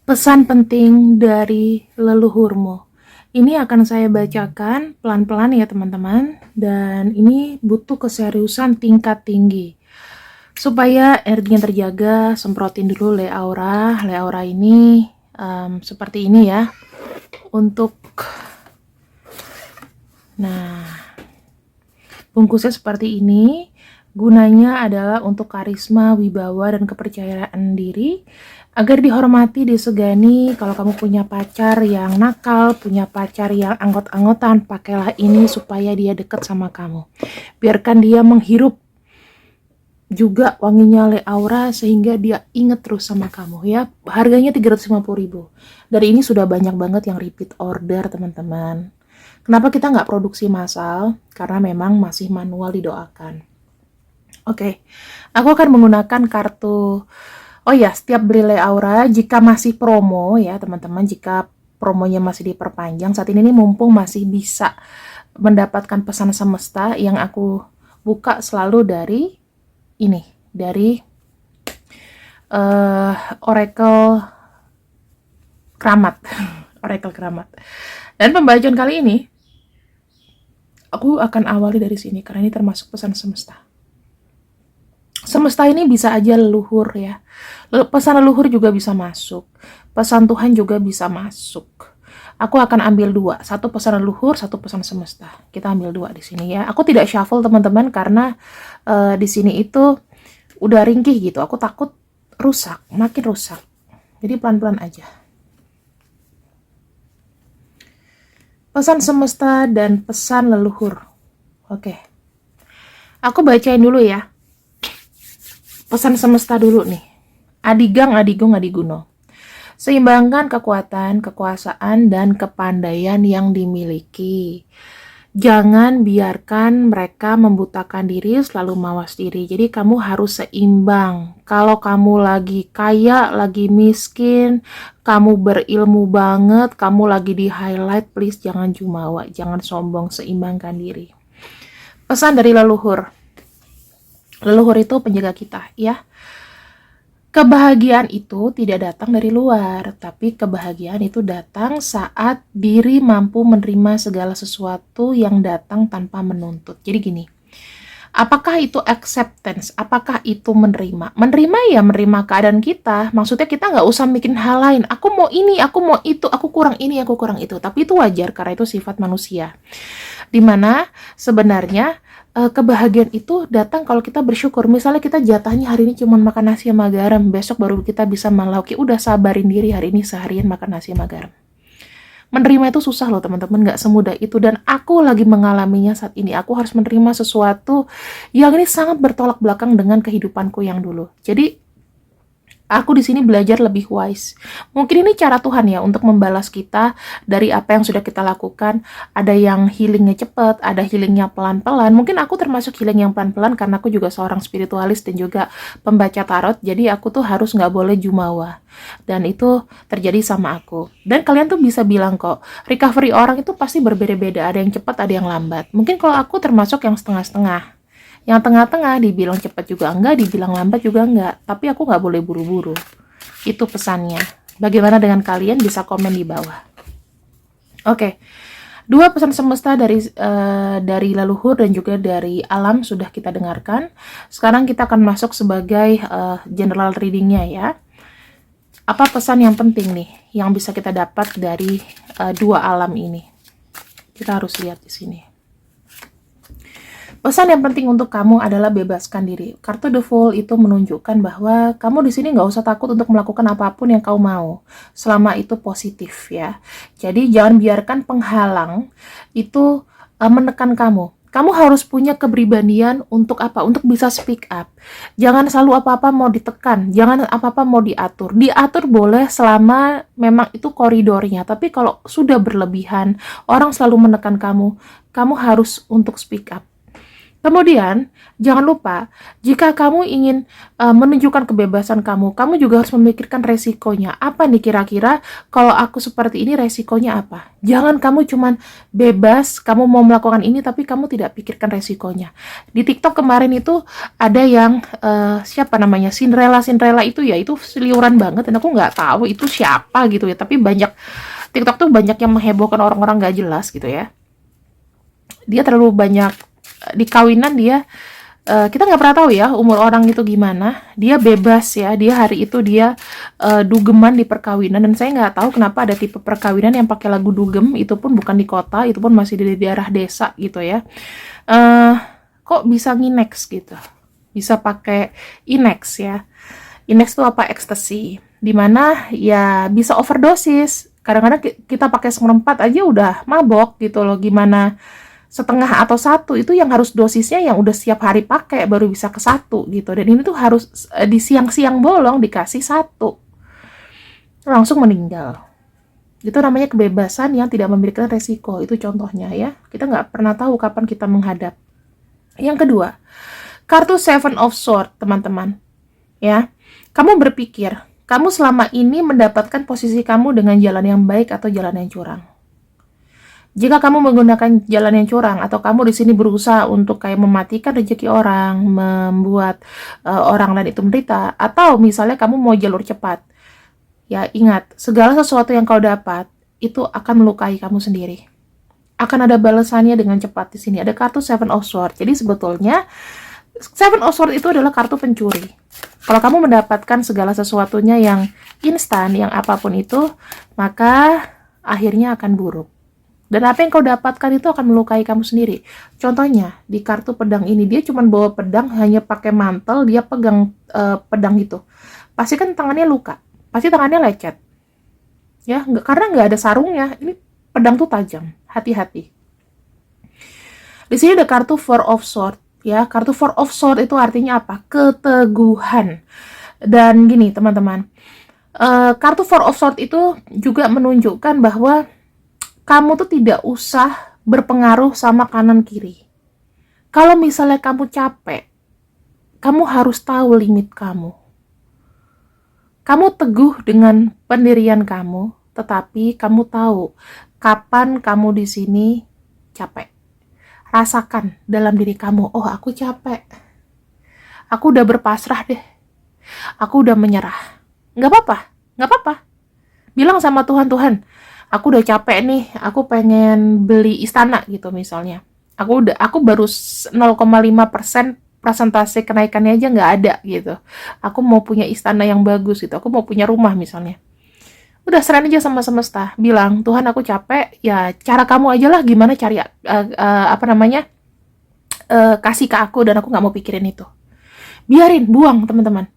Pesan penting dari leluhurmu. Ini akan saya bacakan pelan-pelan ya teman-teman, dan ini butuh keseriusan tingkat tinggi. Supaya energinya terjaga, semprotin dulu Le Aura. Le Aura ini seperti ini ya. Nah, bungkusnya seperti ini. Gunanya adalah untuk karisma, wibawa, dan kepercayaan diri, agar dihormati, disegani. Kalau kamu punya pacar yang nakal, punya pacar yang anggot-anggotan, pakailah ini supaya dia dekat sama kamu. Biarkan dia menghirup juga wanginya Le Aura sehingga dia inget terus sama kamu ya. Harganya 350.000. Dari ini sudah banyak banget yang repeat order teman-teman. Kenapa kita nggak produksi massal? Karena memang masih manual didoakan. Oke, aku akan menggunakan kartu. Oh ya, setiap beli Le Aura, jika masih promo ya teman-teman, jika promonya masih diperpanjang, saat ini nih mumpung masih bisa mendapatkan pesan semesta yang aku buka selalu dari ini, dari Oracle Keramat. Oracle Keramat. Dan pembacaan kali ini, aku akan awali dari sini, karena ini termasuk pesan semesta. Semesta ini bisa aja leluhur ya. Pesan leluhur juga bisa masuk. Pesan Tuhan juga bisa masuk. Aku akan ambil dua. Satu pesan leluhur, satu pesan semesta. Kita ambil dua di sini ya. Aku tidak shuffle teman-teman karena di sini itu udah ringkih gitu. Aku takut rusak, makin rusak. Jadi pelan-pelan aja. Pesan semesta dan pesan leluhur. Oke. Aku bacain dulu ya. Pesan semesta dulu nih. Adigang, Adigung, Adiguno. Seimbangkan kekuatan, kekuasaan, dan kepandaian yang dimiliki. Jangan biarkan mereka membutakan diri, selalu mawas diri. Jadi kamu harus seimbang. Kalau kamu lagi kaya, lagi miskin, kamu berilmu banget, kamu lagi di highlight, please jangan jumawa, jangan sombong, seimbangkan diri. Pesan dari leluhur. Leluhur itu penjaga kita, ya. Kebahagiaan itu tidak datang dari luar, tapi kebahagiaan itu datang saat diri mampu menerima segala sesuatu yang datang tanpa menuntut. Jadi gini, apakah itu acceptance? Apakah itu menerima? Menerima ya menerima keadaan kita. Maksudnya kita nggak usah bikin hal lain. Aku mau ini, aku mau itu, aku kurang ini, aku kurang itu. Tapi itu wajar karena itu sifat manusia. Dimana sebenarnya kebahagiaan itu datang kalau kita bersyukur. Misalnya kita jatahnya hari ini cuma makan nasi sama garam, besok baru kita bisa melauki. Udah sabarin diri hari ini seharian makan nasi sama garam. Menerima itu susah loh teman-teman, gak semudah itu. Dan aku lagi mengalaminya saat ini. Aku harus menerima sesuatu yang ini sangat bertolak belakang dengan kehidupanku yang dulu. Jadi aku di sini belajar lebih wise. Mungkin ini cara Tuhan ya untuk membalas kita dari apa yang sudah kita lakukan. Ada yang healingnya cepat, ada healingnya pelan-pelan. Mungkin aku termasuk healing yang pelan-pelan karena aku juga seorang spiritualis dan juga pembaca tarot. Jadi aku tuh harus nggak boleh jumawa. Dan itu terjadi sama aku. Dan kalian tuh bisa bilang kok, recovery orang itu pasti berbeda-beda. Ada yang cepat, ada yang lambat. Mungkin kalau aku termasuk yang setengah-setengah. Yang tengah-tengah, dibilang cepat juga enggak, dibilang lambat juga enggak. Tapi aku nggak boleh buru-buru. Itu pesannya. Bagaimana dengan kalian? Bisa komen di bawah. Oke. Dua pesan semesta dari leluhur dan juga dari alam sudah kita dengarkan. Sekarang kita akan masuk sebagai general readingnya ya. Apa pesan yang penting nih yang bisa kita dapat dari dua alam ini? Kita harus lihat di sini. Pesan yang penting untuk kamu adalah bebaskan diri. Kartu The Fool itu menunjukkan bahwa kamu di sini nggak usah takut untuk melakukan apapun yang kau mau, selama itu positif ya. Jadi jangan biarkan penghalang itu menekan kamu. Kamu harus punya kepribadian untuk apa? Untuk bisa speak up. Jangan selalu apa-apa mau ditekan, jangan apa-apa mau diatur. Diatur boleh selama memang itu koridornya, tapi kalau sudah berlebihan, orang selalu menekan kamu, kamu harus untuk speak up. Kemudian, jangan lupa, jika kamu ingin menunjukkan kebebasan kamu, kamu juga harus memikirkan resikonya. Apa nih kira-kira kalau aku seperti ini resikonya apa? Jangan kamu cuman bebas, kamu mau melakukan ini tapi kamu tidak pikirkan resikonya. Di TikTok kemarin itu ada yang siapa namanya? Cinderella itu ya, itu seliuran banget dan aku nggak tahu itu siapa gitu ya. Tapi banyak TikTok tuh banyak yang menghebohkan orang-orang nggak jelas gitu ya. Dia terlalu banyak di kawinan dia kita nggak pernah tahu ya umur orang itu gimana. Dia bebas ya, dia hari itu dia dugeman di perkawinan, dan saya nggak tahu kenapa ada tipe perkawinan yang pakai lagu dugem, itu pun bukan di kota, itu pun masih di daerah desa gitu ya. Kok bisa nginex gitu, bisa pakai inex ya. Inex itu apa? Ekstasi, dimana ya bisa overdosis. Kadang-kadang kita pakai seperempat aja udah mabok gitu loh. Gimana setengah atau satu, itu yang harus dosisnya yang udah siap hari pakai baru bisa ke satu gitu. Dan ini tuh harus di siang-siang bolong dikasih satu, langsung meninggal. Itu namanya kebebasan yang tidak memberikan resiko. Itu contohnya ya, kita nggak pernah tahu kapan kita menghadap. Yang kedua, kartu Seven of Swords, teman-teman ya. Kamu berpikir kamu selama ini mendapatkan posisi kamu dengan jalan yang baik atau jalan yang curang. Jika kamu menggunakan jalan yang curang, atau kamu di sini berusaha untuk kayak mematikan rezeki orang, membuat orang lain itu menderita, atau misalnya kamu mau jalur cepat, ya ingat, segala sesuatu yang kau dapat itu akan melukai kamu sendiri. Akan ada balasannya dengan cepat di sini. Ada kartu Seven of Swords. Jadi sebetulnya Seven of Swords itu adalah kartu pencuri. Kalau kamu mendapatkan segala sesuatunya yang instan, yang apapun itu, maka akhirnya akan buruk. Dan apa yang kau dapatkan itu akan melukai kamu sendiri. Contohnya, di kartu pedang ini, dia cuma bawa pedang, hanya pakai mantel, dia pegang pedang gitu. Pasti kan tangannya luka. Pasti tangannya lecet. Ya, karena nggak ada sarungnya. Ini pedang tuh tajam. Hati-hati. Di sini ada kartu Four of Swords. Ya, kartu Four of Swords itu artinya apa? Keteguhan. Dan gini, teman-teman. Kartu Four of Swords itu juga menunjukkan bahwa kamu tuh tidak usah berpengaruh sama kanan kiri. Kalau misalnya kamu capek, kamu harus tahu limit kamu. Kamu teguh dengan pendirian kamu, tetapi kamu tahu kapan kamu di sini capek. Rasakan dalam diri kamu, oh aku capek. Aku udah berpasrah deh. Aku udah menyerah. Nggak apa-apa, nggak apa-apa. Bilang sama Tuhan, Tuhan, aku udah capek nih, aku pengen beli istana gitu misalnya. Aku baru 0,5% persentase kenaikannya aja nggak ada gitu. Aku mau punya istana yang bagus gitu, aku mau punya rumah misalnya. Udah serahin aja sama semesta, bilang, Tuhan aku capek, ya cara kamu aja lah, gimana cari kasih ke aku, dan aku nggak mau pikirin itu. Biarin, buang teman-teman.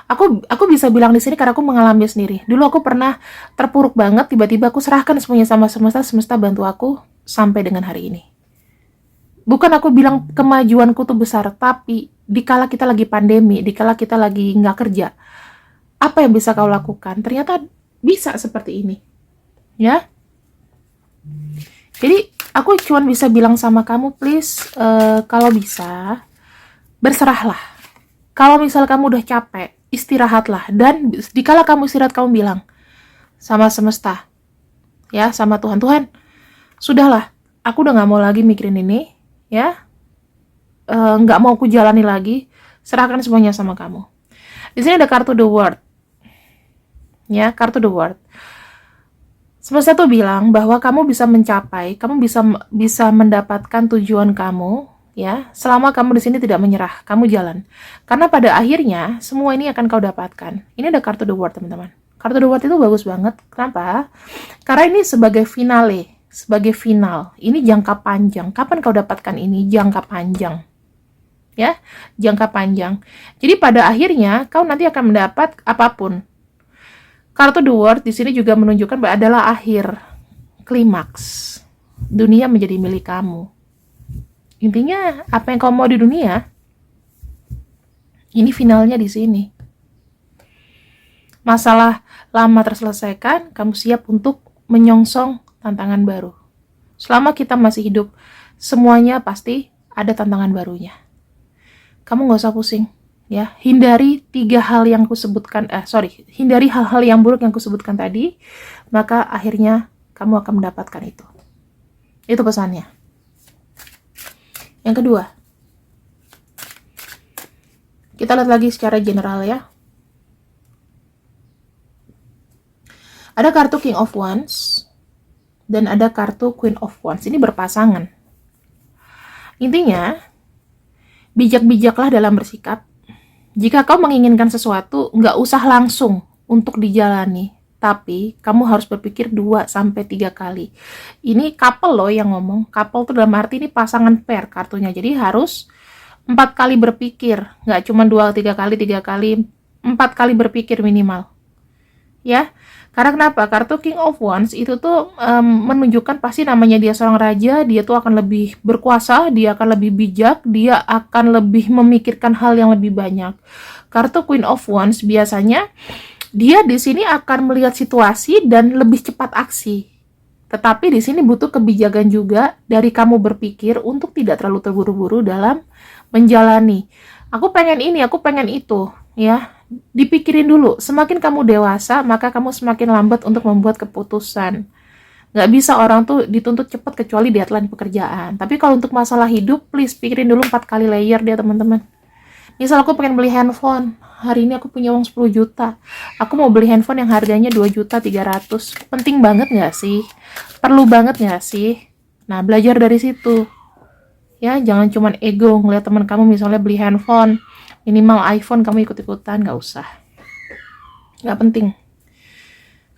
Aku bisa bilang di sini karena aku mengalami sendiri. Dulu aku pernah terpuruk banget, tiba-tiba aku serahkan semuanya sama semesta, semesta bantu aku sampai dengan hari ini. Bukan aku bilang kemajuanku tuh besar, tapi dikala kita lagi pandemi, dikala kita lagi nggak kerja, apa yang bisa kau lakukan? Ternyata bisa seperti ini, ya. Jadi aku cuma bisa bilang sama kamu, please, kalau bisa berserahlah. Kalau misal kamu udah capek, istirahatlah. Dan dikala kamu istirahat, kamu bilang sama semesta, ya, sama Tuhan, Tuhan, sudahlah, aku udah nggak mau lagi mikirin ini, ya, nggak mau aku jalani lagi, serahkan semuanya sama kamu. Di sini ada kartu The World, ya, kartu The World. Semesta tuh bilang bahwa kamu bisa mencapai, kamu bisa mendapatkan tujuan kamu, ya, selama kamu di sini tidak menyerah, kamu jalan. Karena pada akhirnya semua ini akan kau dapatkan. Ini ada kartu The World, teman-teman. Kartu The World itu bagus banget. Kenapa? Karena ini sebagai finale, sebagai final. Ini jangka panjang. Kapan kau dapatkan ini? Jangka panjang. Ya, jangka panjang. Jadi pada akhirnya kau nanti akan mendapat apapun. Kartu The World di sini juga menunjukkan bahwa adalah akhir, klimaks. Dunia menjadi milik kamu. Intinya, apa yang kau mau di dunia, ini finalnya di sini. Masalah lama terselesaikan, kamu siap untuk menyongsong tantangan baru. Selama kita masih hidup, semuanya pasti ada tantangan barunya. Kamu nggak usah pusing, ya. Hindari hindari hal-hal yang buruk yang kusebutkan tadi, maka akhirnya kamu akan mendapatkan itu. Itu pesannya. Yang kedua, kita lihat lagi secara general ya. Ada kartu King of Wands dan ada kartu Queen of Wands. Ini berpasangan. Intinya, bijak-bijaklah dalam bersikap. Jika kau menginginkan sesuatu, nggak usah langsung untuk dijalani. Tapi, kamu harus berpikir 2-3 kali. Ini couple loh yang ngomong. Couple tuh dalam arti ini pasangan pair kartunya. Jadi harus 4 kali berpikir. Nggak cuma 2-3 kali, 3 kali, 4 kali berpikir minimal. Ya, karena kenapa? Kartu King of Wands itu tuh menunjukkan pasti namanya dia seorang raja, dia tuh akan lebih berkuasa, dia akan lebih bijak, dia akan lebih memikirkan hal yang lebih banyak. Kartu Queen of Wands biasanya dia di sini akan melihat situasi dan lebih cepat aksi. Tetapi di sini butuh kebijakan juga dari kamu berpikir untuk tidak terlalu terburu-buru dalam menjalani. Aku pengen ini, aku pengen itu, ya. Dipikirin dulu. Semakin kamu dewasa, maka kamu semakin lambat untuk membuat keputusan. Nggak bisa orang tuh dituntut cepat kecuali deadline pekerjaan. Tapi kalau untuk masalah hidup, please pikirin dulu 4 kali layer dia, teman-teman. Misal aku pengen beli handphone, hari ini aku punya uang 10 juta. Aku mau beli handphone yang harganya 2.300.000. Penting banget nggak sih? Perlu banget nggak sih? Nah, belajar dari situ. Ya, jangan cuman ego ngeliat teman kamu misalnya beli handphone, minimal iPhone kamu ikut-ikutan, nggak usah. Nggak penting.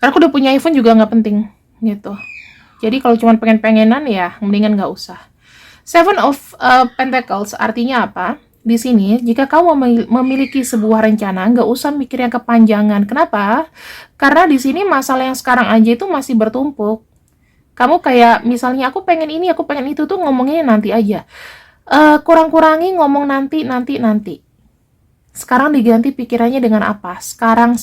Karena aku udah punya iPhone juga nggak penting, gitu. Jadi kalau cuman pengen-pengenan ya, mendingan nggak usah. Seven of Pentacles artinya apa? Di sini, jika kamu memiliki sebuah rencana, nggak usah mikir yang kepanjangan. Kenapa? Karena di sini masalah yang sekarang aja itu masih bertumpuk. Kamu kayak, misalnya aku pengen ini, aku pengen itu tuh ngomongnya nanti aja. Kurang-kurangi ngomong nanti. Sekarang diganti pikirannya dengan apa? Sekarang.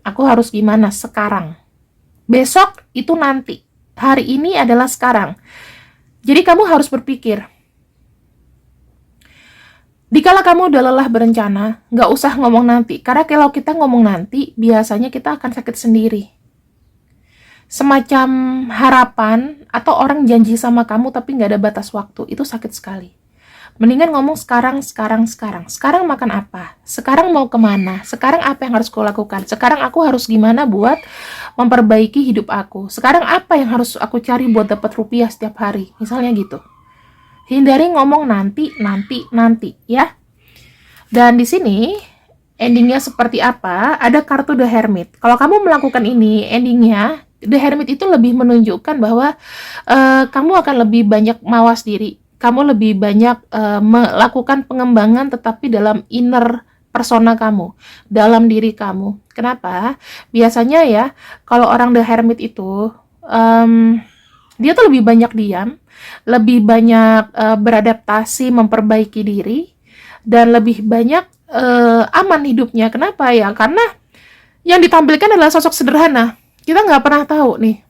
Aku harus gimana? Sekarang. Besok itu nanti. Hari ini adalah sekarang. Jadi kamu harus berpikir. Dikala kamu udah lelah berencana, nggak usah ngomong nanti. Karena kalau kita ngomong nanti, biasanya kita akan sakit sendiri. Semacam harapan, atau orang janji sama kamu tapi nggak ada batas waktu, itu sakit sekali. Mendingan ngomong sekarang. Sekarang makan apa? Sekarang mau kemana? Sekarang apa yang harus aku lakukan? Sekarang aku harus gimana buat memperbaiki hidup aku? Sekarang apa yang harus aku cari buat dapat rupiah setiap hari? Misalnya gitu. Hindari ngomong nanti, ya. Dan di sini endingnya seperti apa? Ada kartu The Hermit. Kalau kamu melakukan ini, endingnya The Hermit itu lebih menunjukkan bahwa kamu akan lebih banyak mawas diri. Kamu lebih banyak melakukan pengembangan tetapi dalam inner persona kamu, dalam diri kamu. Kenapa? Biasanya ya, kalau orang The Hermit itu dia tuh lebih banyak diam, lebih banyak beradaptasi, memperbaiki diri, dan lebih banyak aman hidupnya. Kenapa ya? Karena yang ditampilkan adalah sosok sederhana. Kita nggak pernah tahu nih,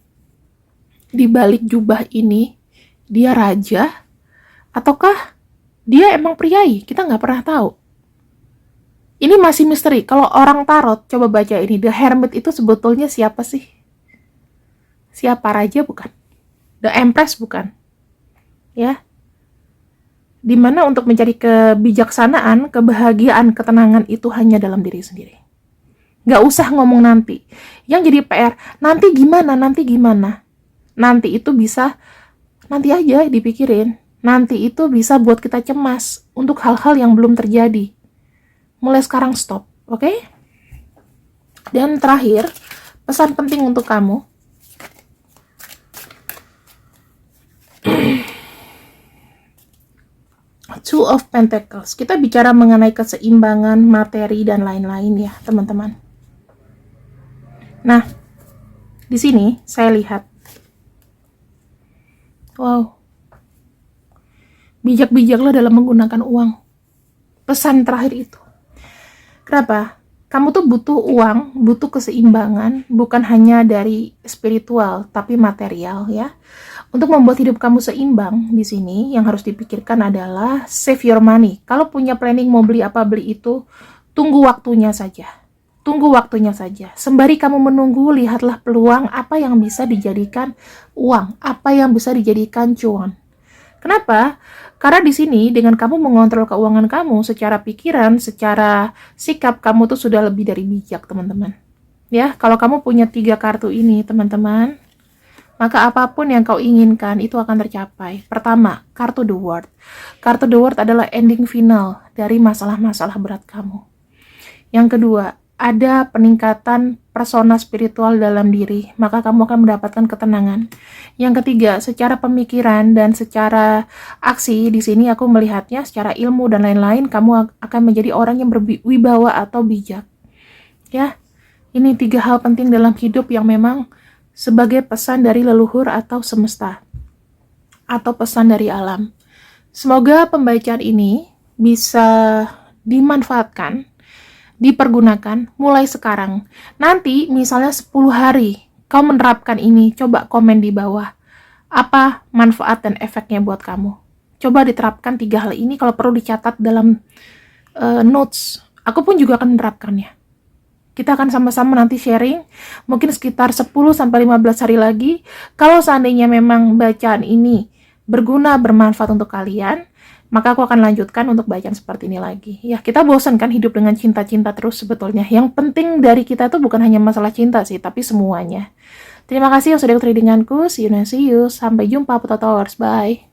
di balik jubah ini, dia raja, ataukah dia emang priai? Kita nggak pernah tahu. Ini masih misteri. Kalau orang tarot, coba baca ini. The Hermit itu sebetulnya siapa sih? Siapa raja bukan? The Empress bukan? Ya. Dimana untuk mencari kebijaksanaan, kebahagiaan, ketenangan itu hanya dalam diri sendiri. Nggak usah ngomong nanti. Yang jadi PR, nanti gimana? Nanti itu bisa, nanti aja dipikirin. Nanti itu bisa buat kita cemas untuk hal-hal yang belum terjadi. Mulai sekarang stop, oke? Dan terakhir, pesan penting untuk kamu. Two of Pentacles. Kita bicara mengenai keseimbangan materi dan lain-lain ya, teman-teman. Nah, di sini saya lihat. Wow. Bijak-bijaklah dalam menggunakan uang. Pesan terakhir itu. Kenapa? Kamu tuh butuh uang, butuh keseimbangan, bukan hanya dari spiritual, tapi material ya. Untuk membuat hidup kamu seimbang di sini, yang harus dipikirkan adalah save your money. Kalau punya planning mau beli apa beli itu, tunggu waktunya saja. Tunggu waktunya saja. Sembari kamu menunggu, lihatlah peluang apa yang bisa dijadikan uang, apa yang bisa dijadikan cuan. Kenapa? Karena di sini dengan kamu mengontrol keuangan kamu secara pikiran, secara sikap kamu tuh sudah lebih dari bijak, teman-teman. Ya, kalau kamu punya 3 kartu ini, teman-teman, maka apapun yang kau inginkan itu akan tercapai. Pertama, kartu The World. Kartu The World adalah ending final dari masalah-masalah berat kamu. Yang kedua, ada peningkatan persona spiritual dalam diri, maka kamu akan mendapatkan ketenangan. Yang ketiga, secara pemikiran dan secara aksi, di sini aku melihatnya secara ilmu dan lain-lain, kamu akan menjadi orang yang berwibawa atau bijak. Ya, ini 3 hal penting dalam hidup yang memang sebagai pesan dari leluhur atau semesta, atau pesan dari alam. Semoga pembacaan ini bisa dimanfaatkan, dipergunakan mulai sekarang. Nanti misalnya 10 hari kau menerapkan ini, coba komen di bawah. Apa manfaat dan efeknya buat kamu? Coba diterapkan 3 hal ini, kalau perlu dicatat dalam notes. Aku pun juga akan menerapkannya. Kita akan sama-sama nanti sharing, mungkin sekitar 10-15 hari lagi. Kalau seandainya memang bacaan ini berguna, bermanfaat untuk kalian, maka aku akan lanjutkan untuk bacaan seperti ini lagi. Ya, kita bosan kan hidup dengan cinta-cinta terus sebetulnya. Yang penting dari kita tuh bukan hanya masalah cinta sih, tapi semuanya. Terima kasih yang sudah ikut readinganku. See you. Sampai jumpa, Potatoers. Bye.